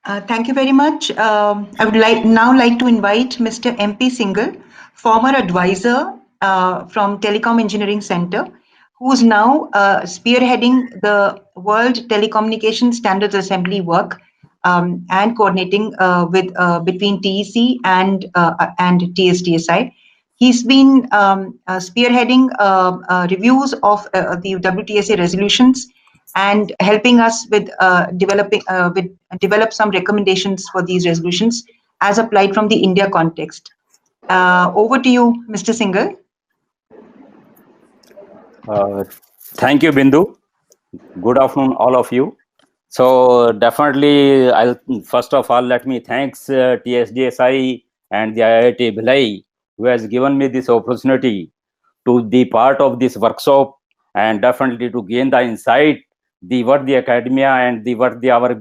Thank you very much. I would like to invite Mr. MP Singhal, former advisor from Telecom Engineering Center, who is now spearheading the World Telecommunication Standards Assembly work and coordinating with between TEC and TSDSI. He's been spearheading reviews of the WTSA resolutions and helping us with develop some recommendations for these resolutions as applied from the India context. Over to you, Mr. Singhal. Thank you, Bindu. Good afternoon, all of you. So definitely, first of all, let me thanks TSDSI and the IIT Bhilai, who has given me this opportunity to be part of this workshop, and definitely to gain the insight, what the academia and our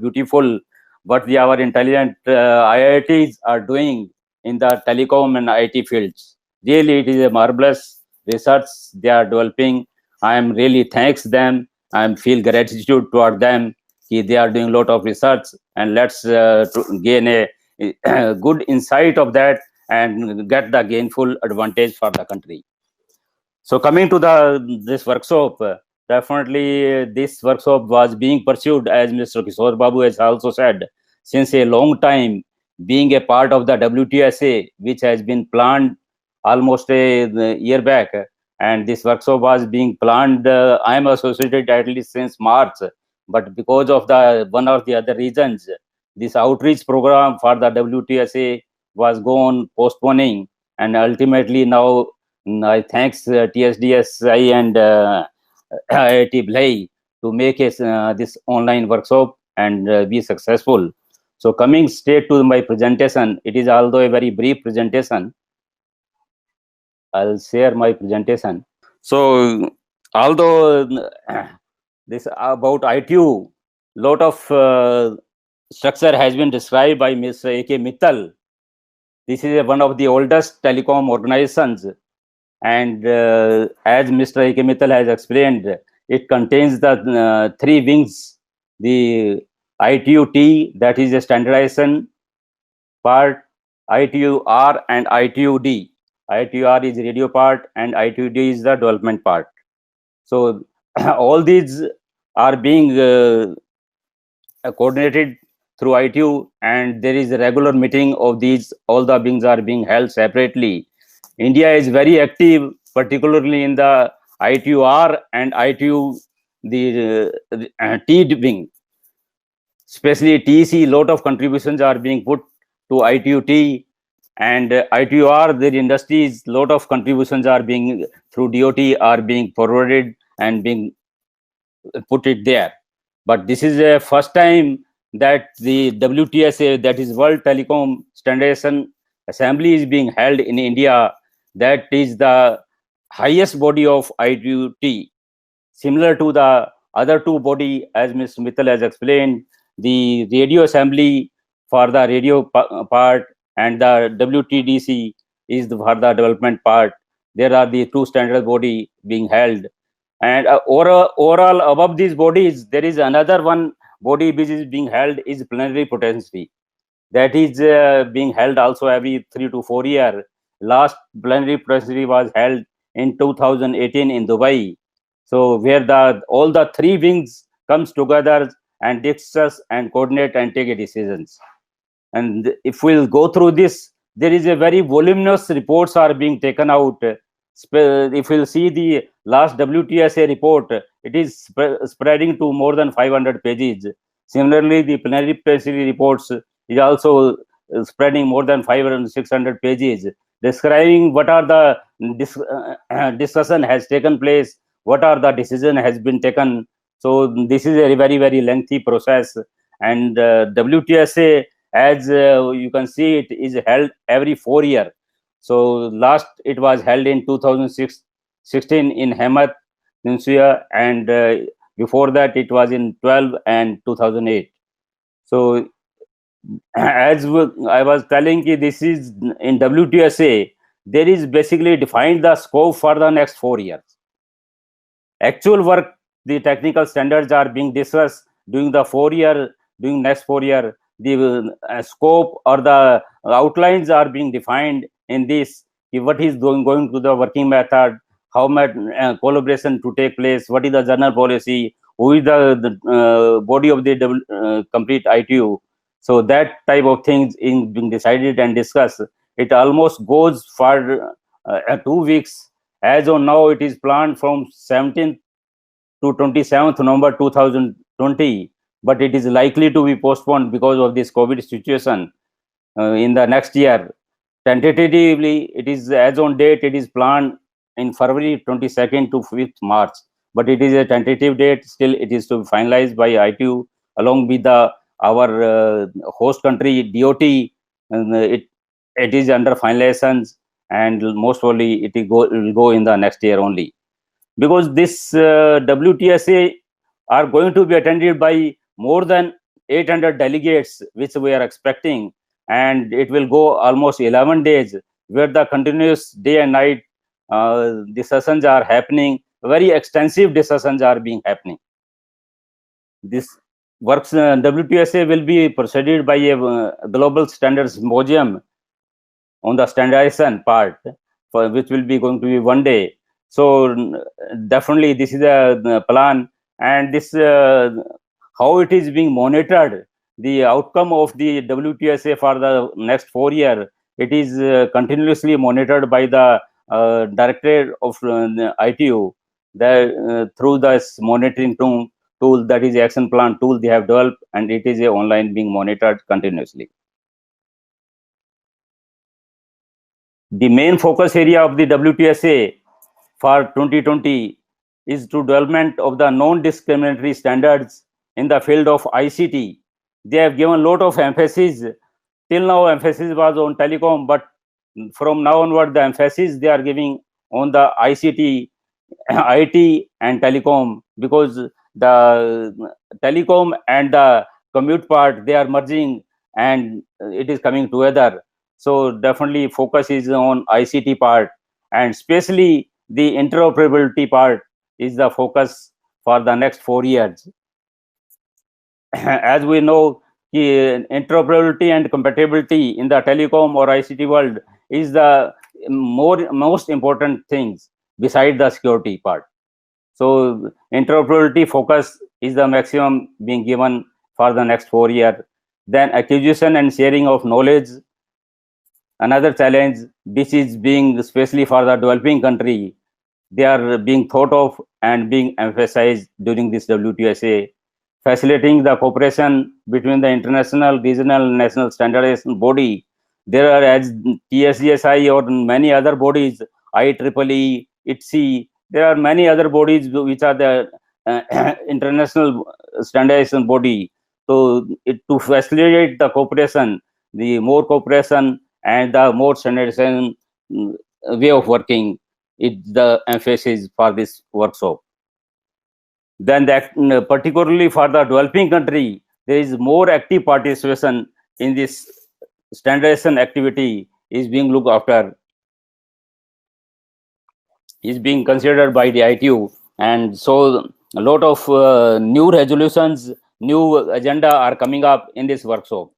intelligent IITs are doing in the telecom and IT fields. Really, it is a marvelous research they are developing. I am really thanks them. I feel gratitude toward them. They are doing a lot of research, and let's gain a good insight of that and get the gainful advantage for the country. So coming to this workshop, definitely this workshop was being pursued, as Mr. Kishore Babu has also said, since a long time, being a part of the WTSA, which has been planned almost a year back. And this workshop was being planned, I am associated at least since March, but because of the one or the other reasons, this outreach program for the WTSA was gone postponing, and ultimately now I thanks TSDSI and IIT Bhilai to make this online workshop and be successful. So coming straight to my presentation, it is although a very brief presentation. I'll share my presentation. So although this about ITU, lot of structure has been described by Ms. A.K. Mittal. This is one of the oldest telecom organizations, and as Mr. A.K. Mittal has explained, it contains the three wings: the ITU-T, that is a standardization part, ITU-R and ITU-D. ITU-R is radio part and ITU-D is the development part. So all these are being coordinated through ITU, and there is a regular meeting of these. All the wings are being held separately. India is very active, particularly in the ITU-R and ITU, the T wing. Especially TEC, lot of contributions are being put to ITU-T, and ITU-R, their industries, lot of contributions are being through DOT are being forwarded and being put it there. But this is the first time that the WTSA, that is World Telecom Standardization Assembly, is being held in India. That is the highest body of ITU-T, similar to the other two body, as Mr. Mittal has explained. The radio assembly for the radio part and the WTDC is for the development part. There are the two standard body being held, and overall above these bodies there is another one body which is being held, is plenary potency. That is being held also every 3 to 4 years. Last plenary potency was held in 2018 in Dubai. So where all the three wings comes together and discuss and coordinate and take decisions. And if we'll go through this, there is a very voluminous reports are being taken out. If we'll see the last WTSA report, it is spreading to more than 500 pages. Similarly, the plenary potency reports is also spreading more than 500 600 pages, describing what are the discussion has taken place, what are the decision has been taken. So this is a very, very lengthy process, and WTSA, as you can see, it is held every 4 years. So last it was held in 2016 in Hemant, Nunsia, and before that it was in 12 and 2008. So as I was telling you, this is in WTSA, there is basically defined the scope for the next 4 years. Actual work, the technical standards are being discussed during the 4 year, during next 4 year. the scope or the outlines are being defined in this. What is going to the working method, how much collaboration to take place, what is the general policy, who is the body of the complete ITU. So that type of things is being decided and discussed. It almost goes for 2 weeks. As on now, it is planned from 17th to 27th November 2020, but it is likely to be postponed because of this COVID situation in the next year. Tentatively, it is as on date, it is planned in February 22nd to 5th March, but it is a tentative date. Still, it is to be finalized by ITU along with our host country DOT. And it is under finalizations, and most probably it will go in the next year only, because this WTSA are going to be attended by more than 800 delegates, which we are expecting, and it will go almost 11 days, where the continuous day and night discussions are happening. Very extensive discussions are being happening. This works WTSA will be preceded by a global standards symposium on the standardization part, for which will be going to be 1 day. So definitely this is a plan, and this how it is being monitored, the outcome of the WTSA for the next 4 years. It is continuously monitored by the Directorate of ITU through this monitoring tool, that is action plan tool they have developed, and it is online being monitored continuously. The main focus area of the WTSA for 2020 is to development of the non-discriminatory standards in the field of ICT. They have given a lot of emphasis. Till now, emphasis was on telecom, but from now onward, the emphasis they are giving on the ICT, IT and telecom, because the telecom and the commute part, they are merging and it is coming together. So definitely focus is on ICT part, and especially the interoperability part is the focus for the next 4 years. As we know, interoperability and compatibility in the telecom or ICT world is the most important things beside the security part. So interoperability focus is the maximum being given for the next 4 years. Then acquisition and sharing of knowledge, another challenge which is being especially for the developing country, they are being thought of and being emphasized during this WTSA. Facilitating the cooperation between the international, regional, and national standardization body. There are, as TSGSI or many other bodies, IEEE, ITSI, there are many other bodies which are the international standardization body. So to facilitate the cooperation, the more cooperation and the more standardization way of working, is the emphasis for this workshop. Then that particularly for the developing country, there is more active participation in this standardization activity is being looked after, is being considered by the ITU. And so a lot of new resolutions, new agenda are coming up in this workshop.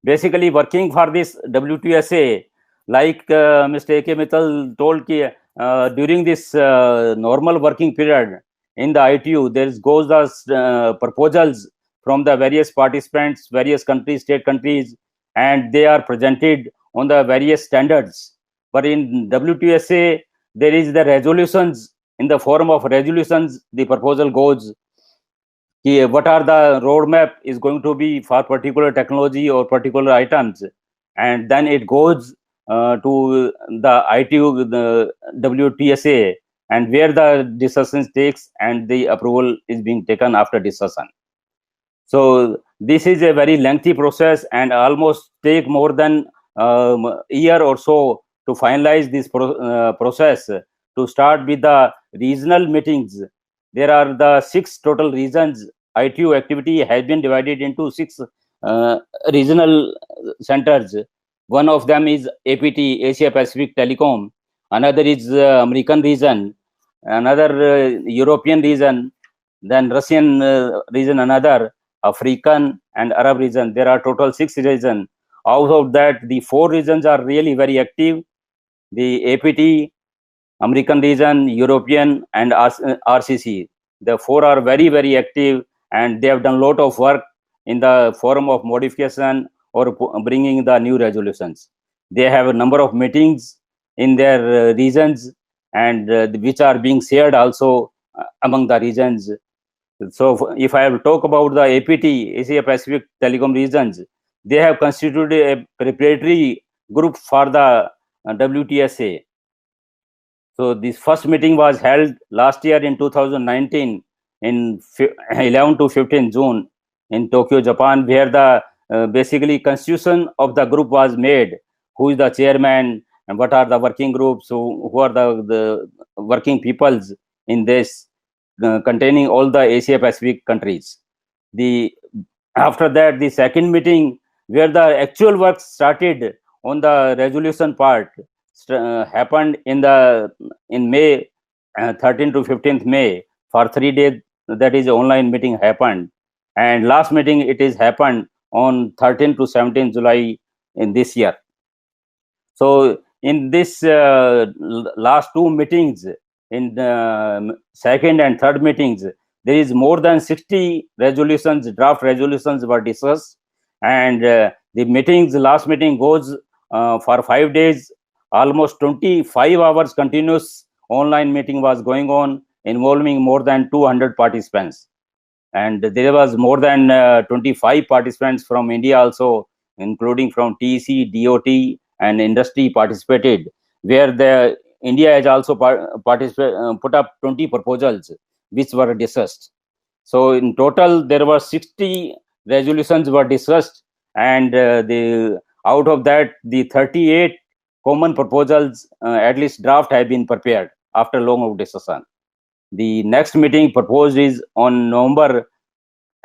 Basically working for this WTSA, like Mr. A.K. Mittal told, during this normal working period in the ITU, there goes the proposals from the various participants, various countries, state countries, and they are presented on the various standards. But in WTSA, there is the resolutions. In the form of resolutions, the proposal goes, what are the roadmap is going to be for particular technology or particular items, and then it goes to the ITU, the WTSA, and where the discussion takes and the approval is being taken after discussion. So this is a very lengthy process and almost take more than a year or so to finalize this process. To start with the regional meetings, there are the 6 total regions. ITU activity has been divided into 6 regional centers. One of them is APT, Asia Pacific Telecom. Another is American region. Another European region. Then Russian region, another. African, and Arab region. There are total 6 regions. Out of that, the 4 regions are really very active. The APT, American region, European, and RCC. The 4 are very, very active, and they have done a lot of work in the forum of modification or bringing the new resolutions. They have a number of meetings in their regions, and which are being shared also among the regions. So if I have to talk about the APT, Asia Pacific Telecom regions, they have constituted a preparatory group for the WTSA. So this first meeting was held last year in 2019 in 11 to 15 June in Tokyo, Japan, where the basically constitution of the group was made. Who is the chairman and what are the working groups? Who are the working peoples in this, containing all the Asia Pacific countries. After that, the second meeting where the actual work started on the resolution part happened in May 13 to 15th May for 3 days. That is online meeting happened, and last meeting it is happened on 13 to 17 July in this year. So in this last 2 meetings, in the second and third meetings, there is more than 60 resolutions, draft resolutions were discussed, and the last meeting goes for 5 days. Almost 25 hours continuous online meeting was going on, involving more than 200 participants. And there was more than 25 participants from India also, including from TEC, DOT, and industry participated, where the India has also put up 20 proposals which were discussed. So in total, there were 60 resolutions were discussed, and out of that, the 38 common proposals, at least draft, have been prepared after long discussion. The next meeting proposed is on November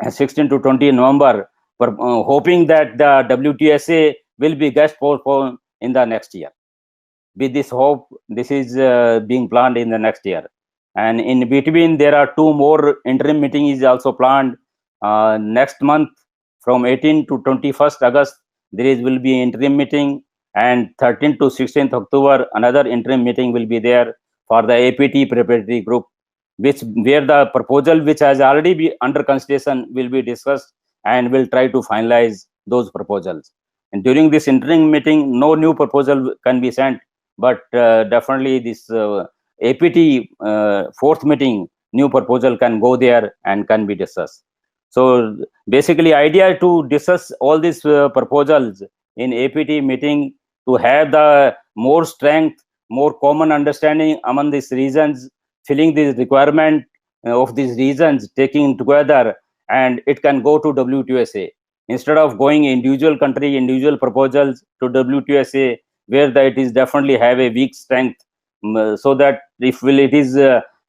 16 to 20 November, hoping that the WTSA will be guest postponed in the next year. With this hope, this is being planned in the next year. And in between, there are 2 more interim meetings also planned next month from 18 to 21st August. There will be an interim meeting, and 13 to 16th October, another interim meeting will be there for the APT preparatory group, where the proposal which has already been under consideration will be discussed, and will try to finalize those proposals. And during this interim meeting, no new proposal can be sent, but definitely this APT fourth meeting, new proposal can go there and can be discussed. So basically, idea to discuss all these proposals in APT meeting to have the more strength, more common understanding among these regions, filling the requirement of these regions, taking together, and it can go to WTSA instead of going individual country, individual proposals to WTSA, where it is definitely have a weak strength. So that if it is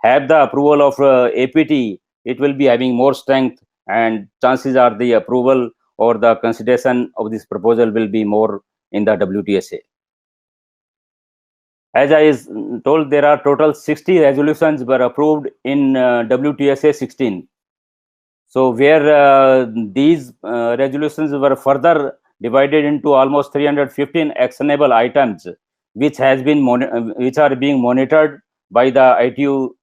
have the approval of APT, it will be having more strength, and chances are the approval or the consideration of this proposal will be more in the WTSA. As I told, there are total 60 resolutions were approved in WTSA 16. So where these resolutions were further divided into almost 315 actionable items, which are being monitored by the ITU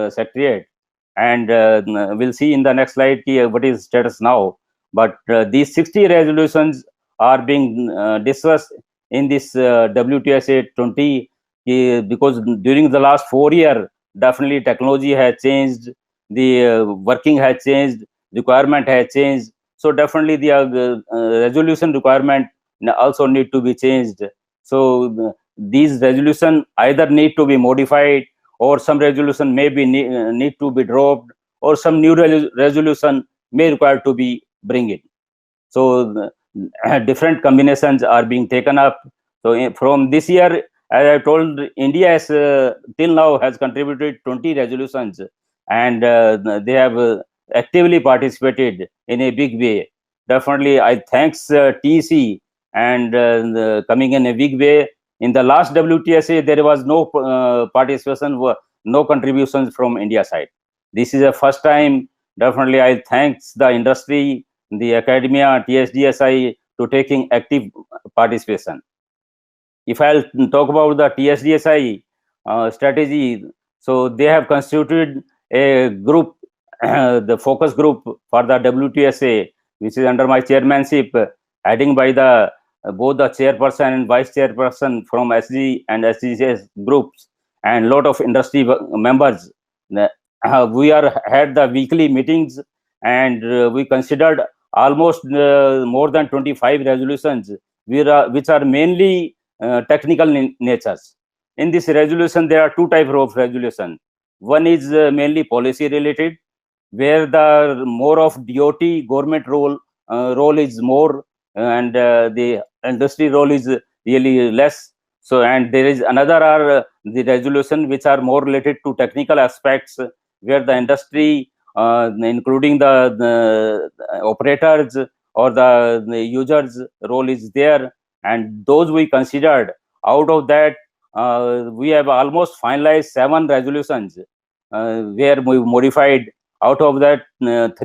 Secretariat. And we'll see in the next slide what is status now. But these 60 resolutions are being discussed in this WTSA 20, because during the last 4 years, definitely technology has changed, the working has changed, requirement has changed. So definitely the resolution requirement also need to be changed. So these resolution either need to be modified, or some resolution may be need to be dropped, or some new resolution may require to be bring it. So different combinations are being taken up. So from this year, as I told, India has till now has contributed 20 resolutions, and they have actively participated in a big way. Definitely, I thanks TEC and coming in a big way. In the last WTSA, there was no participation, no contributions from India side. This is the first time. Definitely, I thanks the industry, the academia, TSDSI to taking active participation. If I'll talk about the TSDSI strategy, so they have constituted a group, the focus group for the WTSA, which is under my chairmanship, heading by the both the chairperson and vice chairperson from SG and SGS groups, and lot of industry members. We are had the weekly meetings, and we considered almost more than 25 resolutions, which are mainly technical natures. In this resolution, there are two types of resolution. One is mainly policy related, where the more of DOT government role is more, and the industry role is really less. So, and there is another are the resolution which are more related to technical aspects, where the industry, including the operators or the users role is there, and those we considered. Out of that, we have almost finalized 7 resolutions, where we modified. Out of that, 3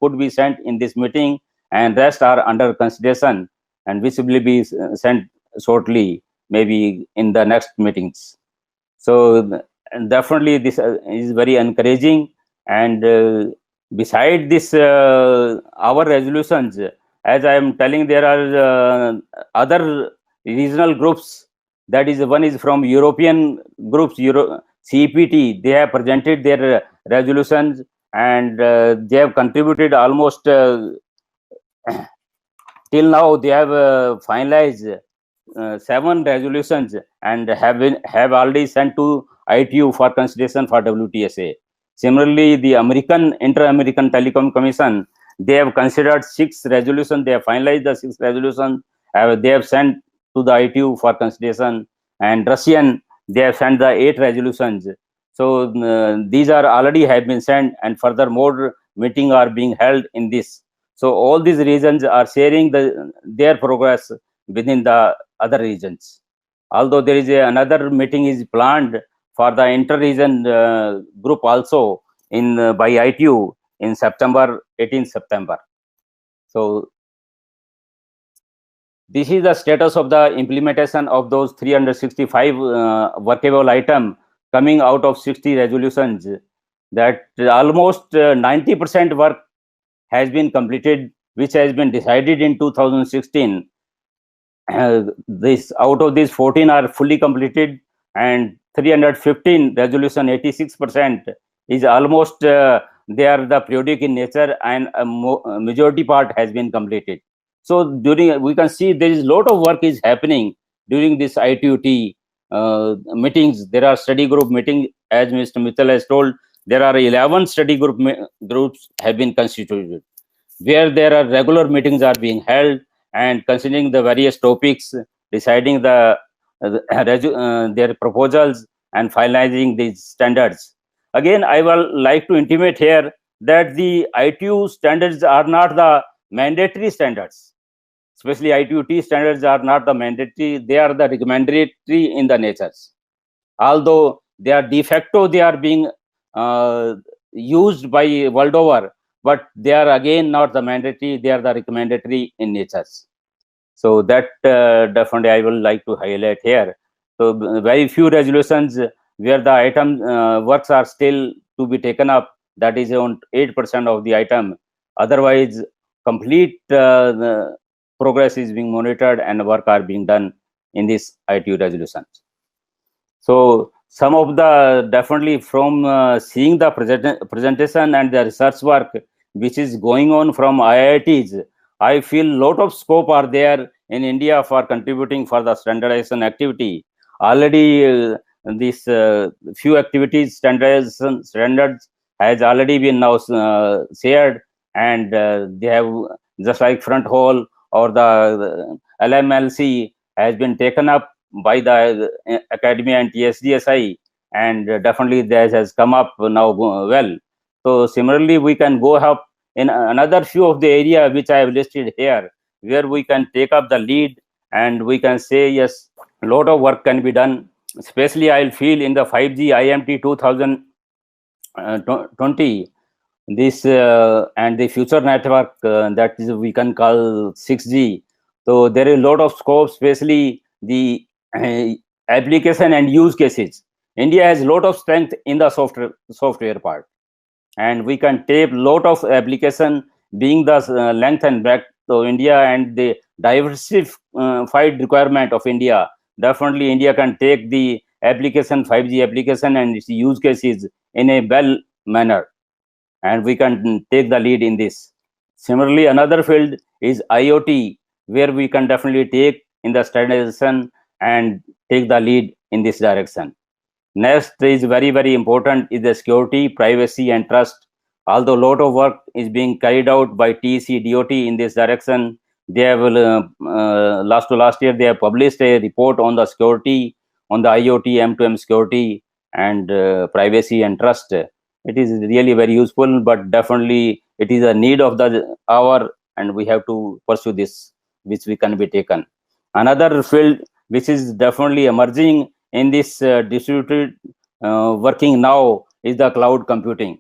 could be sent in this meeting, and rest are under consideration, and which will be sent shortly, maybe in the next meetings. So definitely this is very encouraging. And beside this, our resolutions, as I am telling, there are other regional groups. That is, one is from European groups, CPT. They have presented their resolutions, and they have contributed almost till now. They have finalized 7 resolutions, and have already sent to ITU for consideration for WTSA. Similarly, the Inter-American Telecom Commission, they have considered 6 resolutions. They have finalized the 6 resolutions. They have sent to the ITU for consideration. And Russian, they have sent the 8 resolutions. So these are already have been sent, and further more meetings are being held in this. So all these regions are sharing their progress within the other regions. Although there is another meeting is planned for the inter-region group also in by ITU in September, 18th September. So this is the status of the implementation of those 365 workable items coming out of 60 resolutions. That almost 90% work has been completed, which has been decided in 2016. This out of these 14 are fully completed, and 315 resolution, 86% is almost they are the periodic in nature, and a majority part has been completed. So during, we can see there is a lot of work is happening during this ITUT meetings. There are study group meetings, as Mr. Mittal has told. There are 11 study groups have been constituted, where there are regular meetings are being held, and considering the various topics, deciding their proposals, and finalizing these standards. Again, I will like to intimate here that the ITU standards are not the mandatory standards. Especially ITUT standards are not the mandatory, they are the recommendatory in the natures. Although they are de facto, they are being used by world over, but they are again not the mandatory, they are the recommendatory in natures. So that definitely I will like to highlight here. So very few resolutions where the item works are still to be taken up, that is around 8% of the item. Otherwise, complete progress is being monitored and work are being done in this ITU resolutions. So some of the, definitely from seeing the presentation and the research work which is going on from IITs, I feel lot of scope are there in India for contributing for the standardization activity. Already these few activities standards has already been now shared, and they have, just like front hall or the LMLC has been taken up by the academia and TSDSI, and definitely that has come up now well. So similarly, we can go up in another few of the area which I have listed here, where we can take up the lead, and we can say yes, a lot of work can be done. Especially I'll feel in the 5G IMT 2020, this and the future network that is we can call 6G. So there is a lot of scope, especially the application and use cases. India has a lot of strength in the software part, and we can take lot of application being the length and breadth of India and the diversified requirement of India. Definitely, India can take the application 5G application and its use cases in a well manner, and we can take the lead in this. Similarly, another field is IoT, where we can definitely take in the standardization and take the lead in this direction. Next is very important is the security, privacy, and trust. Although a lot of work is being carried out by TEC DOT in this direction, they have last year they have published a report on the security, on the IoT M2M security and privacy and trust. It is really very useful, but definitely it is a need of the hour, and we have to pursue this, which we can be taken. Another field which is definitely emerging in this distributed working now is the cloud computing.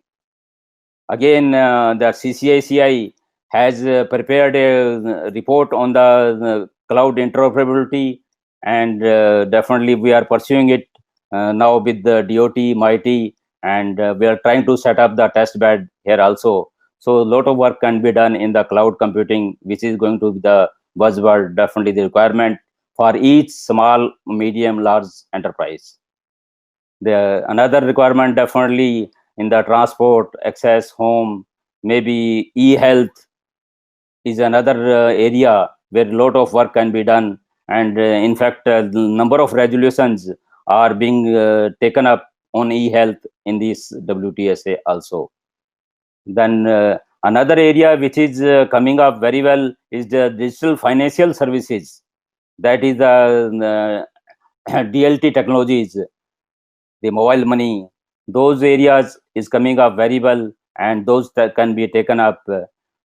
Again, the CCICI has prepared a report on the cloud interoperability, and definitely we are pursuing it now with the DOT, MIT, and we are trying to set up the test bed here also. So a lot of work can be done in the cloud computing, which is going to be the buzzword, definitely the requirement for each small, medium, large enterprise. The another requirement definitely in the transport, access, home, maybe e-health is another area where a lot of work can be done. And in fact, the number of resolutions are being taken up on e-health in this WTSA also. Then another area which is coming up very well is the digital financial services. That is the DLT technologies, the mobile money. Those areas is coming up very well, and those that can be taken up.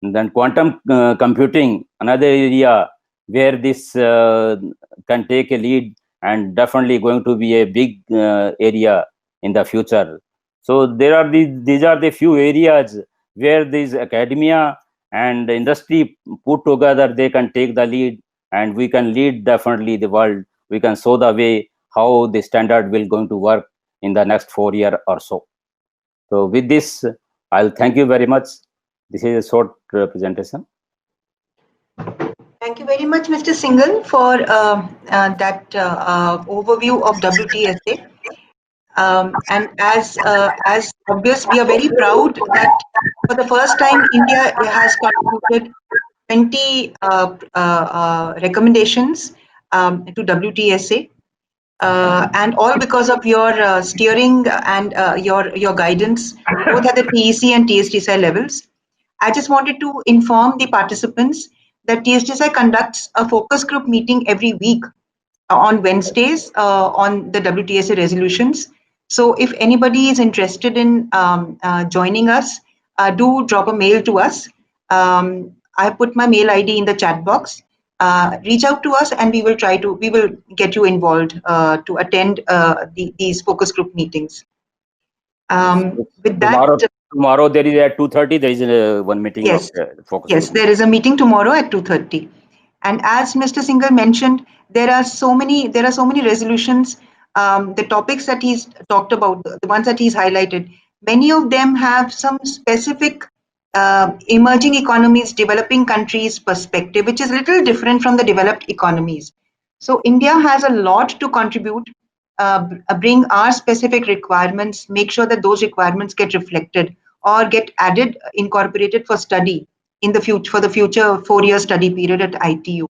Then quantum computing, another area where this can take a lead, and definitely going to be a big area in the future. So there are these are the few areas where this academia and industry put together, they can take the lead, and we can lead definitely the world. We can show the way how the standard will going to work in the next 4 years or so. So with this, I'll thank you very much. This is a short presentation. Thank you very much, Mr. Singhal, for that overview of WTSA. And as obvious, we are very proud that for the first time, India has contributed 20 recommendations to WTSA, and all because of your steering and your guidance, both at the TEC and TSTSI levels. I just wanted to inform the participants that TSTSI conducts a focus group meeting every week on Wednesdays on the WTSA resolutions. So if anybody is interested in joining us, do drop a mail to us. I put my mail ID in the chat box. Reach out to us, and we will get you involved to attend these focus group meetings. With that, tomorrow there is at 2:30. There is one meeting. Yes, of focus. Yes, there is a meeting tomorrow at 2:30. And as Mr. Singhal mentioned, there are so many resolutions. The topics that he's talked about, the ones that he's highlighted, many of them have some specific emerging economies, developing countries perspective, which is a little different from the developed economies. So India has a lot to contribute, bring our specific requirements, make sure that those requirements get reflected or get added, incorporated for study in the future, for the future 4-year study period at ITU.